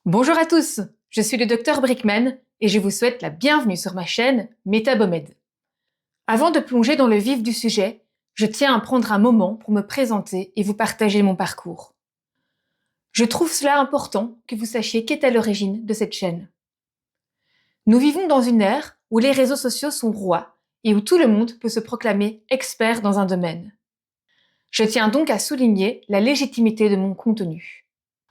Bonjour à tous, je suis le docteur Brickman et je vous souhaite la bienvenue sur ma chaîne Metabomed. Avant de plonger dans le vif du sujet, je tiens à prendre un moment pour me présenter et vous partager mon parcours. Je trouve cela important que vous sachiez qu'est à l'origine de cette chaîne. Nous vivons dans une ère où les réseaux sociaux sont rois et où tout le monde peut se proclamer expert dans un domaine. Je tiens donc à souligner la légitimité de mon contenu.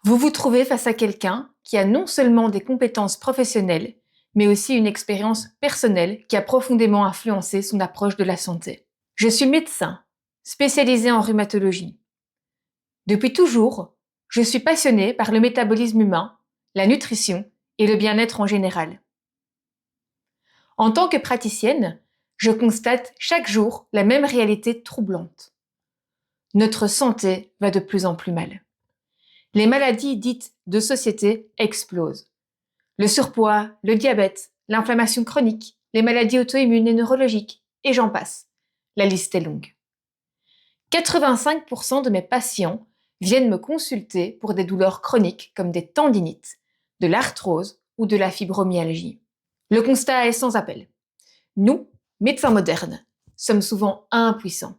Vous vous trouvez face à quelqu'un qui a non seulement des compétences professionnelles, mais aussi une expérience personnelle qui a profondément influencé son approche de la santé. Je suis médecin, spécialisé en rhumatologie. Depuis toujours, je suis passionnée par le métabolisme humain, la nutrition et le bien-être en général. En tant que praticienne, je constate chaque jour la même réalité troublante. Notre santé va de plus en plus mal. Les maladies dites de société explosent. Le surpoids, le diabète, l'inflammation chronique, les maladies auto-immunes et neurologiques, et j'en passe. La liste est longue. 85% de mes patients viennent me consulter pour des douleurs chroniques comme des tendinites, de l'arthrose ou de la fibromyalgie. Le constat est sans appel. Nous, médecins modernes, sommes souvent impuissants.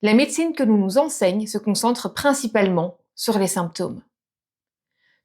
La médecine que l'on nous enseigne se concentre principalement sur les symptômes.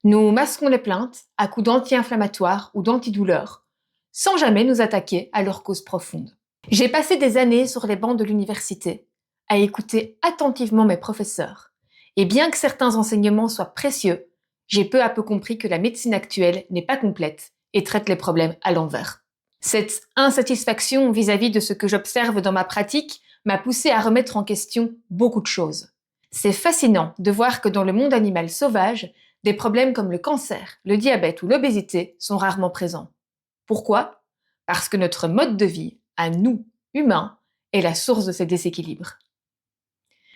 Nous masquons les plaintes à coups d'anti-inflammatoires ou d'antidouleurs, sans jamais nous attaquer à leur cause profonde. J'ai passé des années sur les bancs de l'université, à écouter attentivement mes professeurs, et bien que certains enseignements soient précieux, j'ai peu à peu compris que la médecine actuelle n'est pas complète et traite les problèmes à l'envers. Cette insatisfaction vis-à-vis de ce que j'observe dans ma pratique m'a poussé à remettre en question beaucoup de choses. C'est fascinant de voir que dans le monde animal sauvage, des problèmes comme le cancer, le diabète ou l'obésité sont rarement présents. Pourquoi ? Parce que notre mode de vie, à nous, humains, est la source de ces déséquilibres.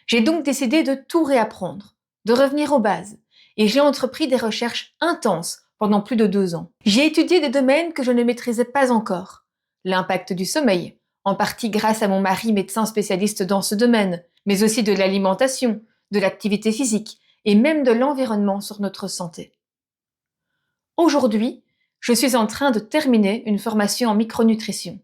J'ai donc décidé de tout réapprendre, de revenir aux bases, et j'ai entrepris des recherches intenses pendant plus de 2 ans. J'ai étudié des domaines que je ne maîtrisais pas encore. L'impact du sommeil, en partie grâce à mon mari médecin spécialiste dans ce domaine, mais aussi de l'alimentation, de l'activité physique et même de l'environnement sur notre santé. Aujourd'hui, je suis en train de terminer une formation en micronutrition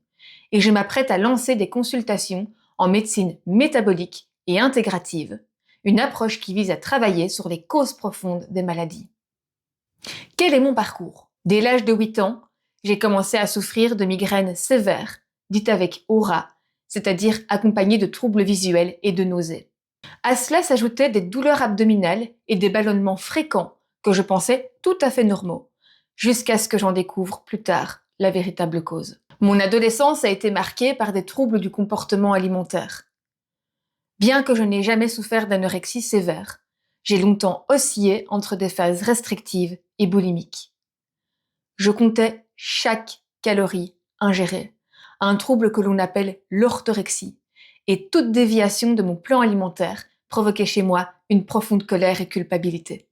et je m'apprête à lancer des consultations en médecine métabolique et intégrative, une approche qui vise à travailler sur les causes profondes des maladies. Quel est mon parcours ? Dès l'âge de 8 ans, j'ai commencé à souffrir de migraines sévères, dites avec aura, c'est-à-dire accompagnées de troubles visuels et de nausées. À cela s'ajoutaient des douleurs abdominales et des ballonnements fréquents que je pensais tout à fait normaux, jusqu'à ce que j'en découvre plus tard la véritable cause. Mon adolescence a été marquée par des troubles du comportement alimentaire. Bien que je n'ai jamais souffert d'anorexie sévère, j'ai longtemps oscillé entre des phases restrictives et boulimiques. Je comptais chaque calorie ingérée, un trouble que l'on appelle l'orthorexie, et toute déviation de mon plan alimentaire provoquait chez moi une profonde colère et culpabilité.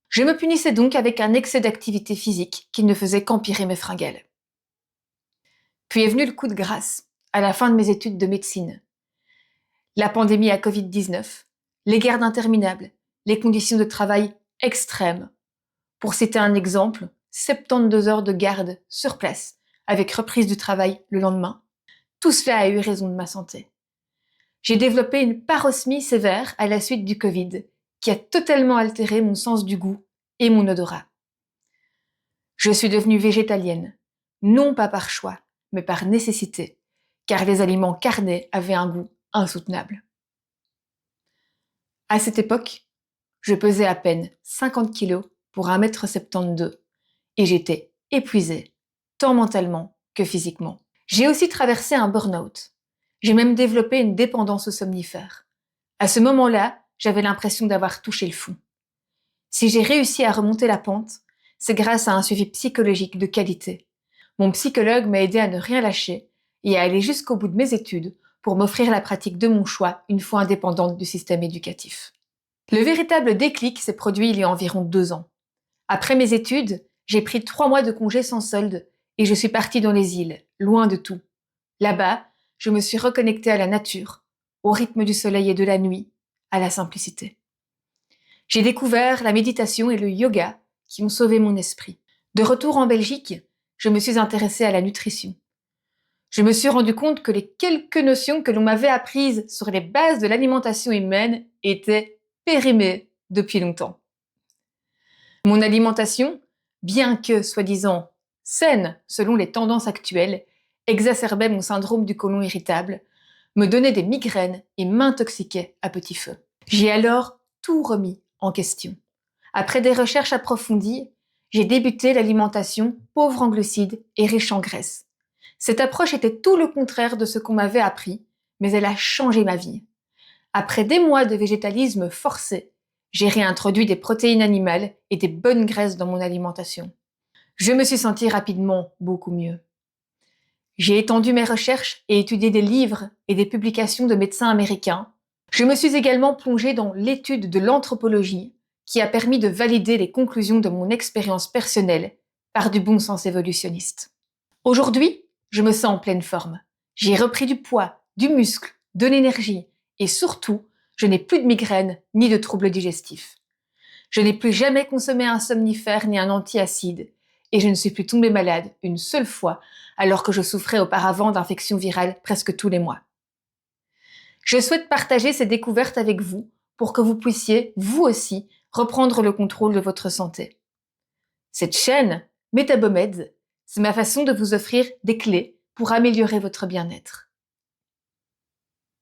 Je me punissais donc avec un excès d'activité physique qui ne faisait qu'empirer mes fringales. Puis est venu le coup de grâce, à la fin de mes études de médecine. La pandémie à Covid-19, les gardes interminables, les conditions de travail extrêmes. Pour citer un exemple, 72 heures de garde sur place, avec reprise du travail le lendemain. Tout cela a eu raison de ma santé. J'ai développé une parosmie sévère à la suite du Covid, qui a totalement altéré mon sens du goût et mon odorat. Je suis devenue végétalienne, non pas par choix, mais par nécessité, car les aliments carnés avaient un goût insoutenable. À cette époque, je pesais à peine 50 kilos pour 1,72 m et j'étais épuisée, tant mentalement que physiquement. J'ai aussi traversé un burn-out. J'ai même développé une dépendance aux somnifères. À ce moment-là, j'avais l'impression d'avoir touché le fond. Si j'ai réussi à remonter la pente, c'est grâce à un suivi psychologique de qualité. Mon psychologue m'a aidé à ne rien lâcher et à aller jusqu'au bout de mes études pour m'offrir la pratique de mon choix une fois indépendante du système éducatif. Le véritable déclic s'est produit il y a environ 2 ans. Après mes études, j'ai pris 3 mois de congé sans solde et je suis partie dans les îles, loin de tout. Là-bas, je me suis reconnectée à la nature, au rythme du soleil et de la nuit, à la simplicité. J'ai découvert la méditation et le yoga qui ont sauvé mon esprit. De retour en Belgique, je me suis intéressée à la nutrition. Je me suis rendu compte que les quelques notions que l'on m'avait apprises sur les bases de l'alimentation humaine étaient périmées depuis longtemps. Mon alimentation, bien que soi-disant saine selon les tendances actuelles, exacerbait mon syndrome du côlon irritable, me donnait des migraines et m'intoxiquait à petit feu. J'ai alors tout remis en question. Après des recherches approfondies, j'ai débuté l'alimentation pauvre en glucides et riche en graisses. Cette approche était tout le contraire de ce qu'on m'avait appris, mais elle a changé ma vie. Après des mois de végétalisme forcé, j'ai réintroduit des protéines animales et des bonnes graisses dans mon alimentation. Je me suis sentie rapidement beaucoup mieux. J'ai étendu mes recherches et étudié des livres et des publications de médecins américains. Je me suis également plongée dans l'étude de l'anthropologie, qui a permis de valider les conclusions de mon expérience personnelle par du bon sens évolutionniste. Aujourd'hui, je me sens en pleine forme. J'ai repris du poids, du muscle, de l'énergie et surtout, je n'ai plus de migraines ni de troubles digestifs. Je n'ai plus jamais consommé un somnifère ni un antiacide et je ne suis plus tombée malade une seule fois alors que je souffrais auparavant d'infections virales presque tous les mois. Je souhaite partager ces découvertes avec vous pour que vous puissiez, vous aussi, reprendre le contrôle de votre santé. Cette chaîne, Metabomeds, c'est ma façon de vous offrir des clés pour améliorer votre bien-être.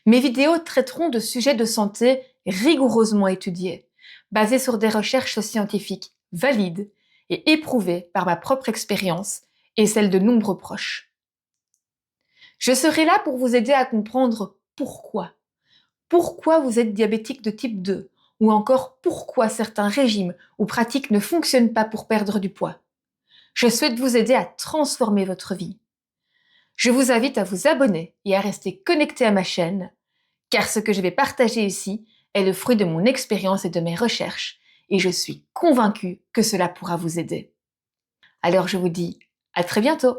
Mes vidéos traiteront de sujets de santé rigoureusement étudiés, basés sur des recherches scientifiques valides et éprouvées par ma propre expérience et celle de nombreux proches. Je serai là pour vous aider à comprendre pourquoi. Pourquoi vous êtes diabétique de type 2 ou encore pourquoi certains régimes ou pratiques ne fonctionnent pas pour perdre du poids. Je souhaite vous aider à transformer votre vie. Je vous invite à vous abonner et à rester connecté à ma chaîne, car ce que je vais partager ici est le fruit de mon expérience et de mes recherches, et je suis convaincue que cela pourra vous aider. Alors je vous dis à très bientôt!